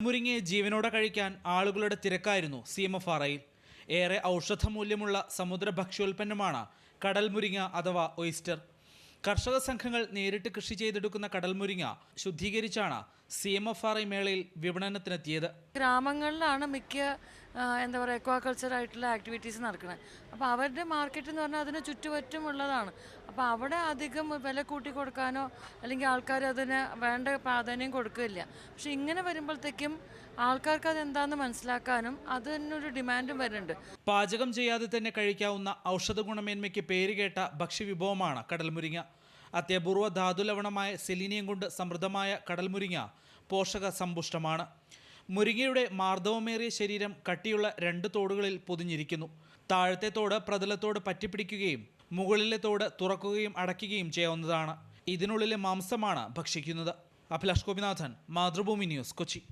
കടൽമുരിങ്ങയെ ജീവനോടെ കഴിക്കാൻ ആളുകളുടെ തിരക്കായിരുന്നു CMFRIയിൽ. ഏറെ ഔഷധമൂല്യമുള്ള സമുദ്ര ഭക്ഷ്യോൽപ്പന്നമാണ് കടൽമുരിങ്ങ അഥവാ ഒയിസ്റ്റർ. കർഷക സംഘങ്ങൾ നേരിട്ട് കൃഷി ചെയ്തെടുക്കുന്ന കടൽമുരിങ്ങ ശുദ്ധീകരിച്ചാണ് CMFRI മേളയിൽ വിപണനത്തിനെത്തിയത്. ഗ്രാമങ്ങളിലാണ് മിക്ക എക്വാകൾച്ചർ ആയിട്ടുള്ള ആക്ടിവിറ്റീസ് നടക്കുന്നത്. അപ്പോൾ അവരുടെ മാർക്കറ്റ് എന്ന് പറഞ്ഞാൽ അതിന് ചുറ്റുപറ്റുമുള്ളതാണ്. അപ്പോൾ അവിടെ അധികം വില കൂട്ടി കൊടുക്കാനോ അല്ലെങ്കിൽ ആൾക്കാർ അതിന് വേണ്ട പ്രാധാന്യം കൊടുക്കില്ല. പക്ഷെ ഇങ്ങനെ വരുമ്പോഴത്തേക്കും ആൾക്കാർക്ക് അതെന്താണെന്ന് മനസ്സിലാക്കാനും അതിനൊരു ഡിമാൻഡും വരുന്നുണ്ട്. പാചകം ചെയ്യാതെ തന്നെ കഴിക്കാവുന്ന ഔഷധ ഗുണമേന്മയ്ക്ക് പേരുകേട്ട ഭക്ഷ്യവിഭവമാണ് കടൽമുരിങ്ങ. അത്യപൂർവ ധാതുലവണമായ സെലീനിയം കൊണ്ട് സമൃദ്ധമായ കടൽമുരിങ്ങ പോഷക സമ്പുഷ്ടമാണ്. മുരിങ്ങയുടെ മാർദ്ദവമേറിയ ശരീരം കട്ടിയുള്ള 2 തോടുകളിൽ പൊതിഞ്ഞിരിക്കുന്നു. താഴത്തെ തോട് പ്രതലത്തോട് പറ്റിപ്പിടിക്കുകയും മുകളിലെ തോട് തുറക്കുകയും അടയ്ക്കുകയും ചെയ്യാവുന്നതാണ്. ഇതിനുള്ളിലെ മാംസമാണ് ഭക്ഷിക്കുന്നത്. അഭിലാഷ് ഗോപിനാഥൻ, മാതൃഭൂമി ന്യൂസ്, കൊച്ചി.